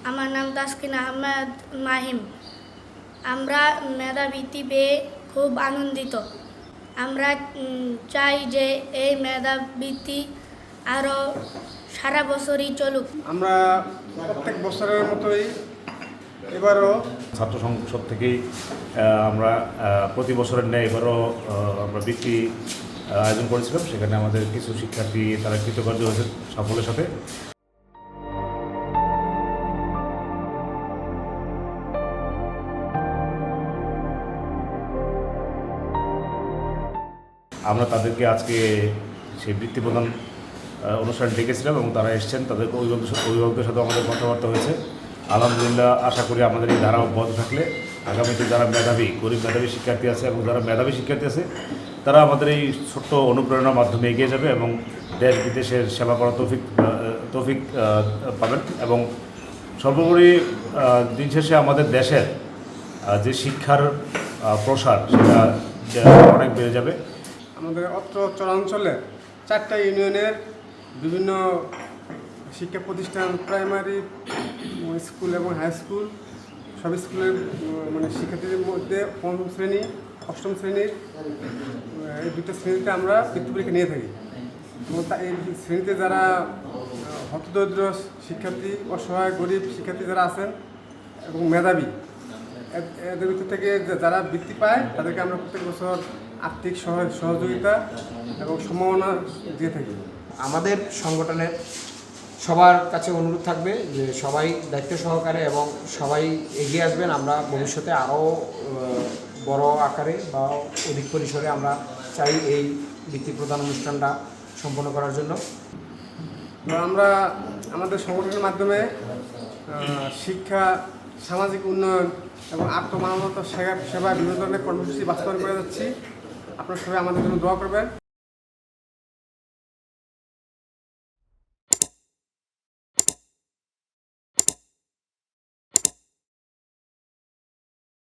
আমার নাম তাসকিন আহমেদ মাহিম। আমরা মেধাবৃত্তি পেয়ে খুব আনন্দিত। আমরা চাই যে এই মেধাবৃত্তি আরও সারা বছরই চলুক। আমরা প্রত্যেক বছরের মতোই এবারও ছাত্র সংসদ থেকেই আমরা প্রতি বছরের ন্যায় এবারও আমরা বৃত্তি আয়োজন করেছিলাম। সেখানে আমাদের কিছু শিক্ষার্থী তারা কৃতকার্য হয়েছে সাফল্যের সাথে। আমরা তাদেরকে আজকে সেই বৃত্তি প্রদান অনুষ্ঠান ডেকেছিলাম এবং তারা এসেছেন। তাদের অভিভাবকদের সাথে আমাদের কথাবার্তা হয়েছে। আলহামদুলিল্লাহ, আশা করি আমাদের এই ধারা অব্যাহত থাকলে আগামীতে যারা গরিব মেধাবী শিক্ষার্থী আছে এবং যারা মেধাবী শিক্ষার্থী আছে তারা আমাদের এই ছোট্ট অনুপ্রেরণার মাধ্যমে এগিয়ে যাবে এবং দেশ বিদেশের সেবা করার তৌফিক পাবেন। এবং সর্বোপরি দিন শেষে আমাদের দেশের যে শিক্ষার প্রসার সেটা অনেক বেড়ে যাবে। আমাদের অত্র চরাঞ্চলে 4টা ইউনিয়নের বিভিন্ন শিক্ষা প্রতিষ্ঠান, প্রাইমারি স্কুল এবং হাই স্কুল, সব স্কুলের শিক্ষার্থীদের মধ্যে 5ম শ্রেণী 8ম শ্রেণীর এই 2টা শ্রেণীতে আমরা বৃত্তি পরীক্ষা নিয়ে থাকি। এবং এই শ্রেণীতে যারা হতদরিদ্র শিক্ষার্থী, অসহায় গরিব শিক্ষার্থী যারা আছেন এবং মেধাবী, এদের ভিতর থেকে যারা বৃত্তি পায় তাদেরকে আমরা প্রত্যেক বছর আর্থিক সহযোগিতা এবং সম্ভাবনা দিয়ে থাকি। আমাদের সংগঠনের সবার কাছে অনুরোধ থাকবে যে সবাই দায়িত্ব সহকারে এবং সবাই এগিয়ে আসবেন। আমরা ভবিষ্যতে আরও বড় আকারে বা অধিক পরিসরে আমরা চাই এই বৃত্তি প্রদান অনুষ্ঠানটা সম্পন্ন করার জন্য। আমরা আমাদের সংগঠনের মাধ্যমে শিক্ষা, সামাজিক উন্নয়ন এবং আত্মমানবতা সেবা বিভিন্ন ধরনের কর্মসূচি বাস্তবায়ন করে যাচ্ছি। আপনারা সবাই আমাদের জন্য দোয়া করবেন।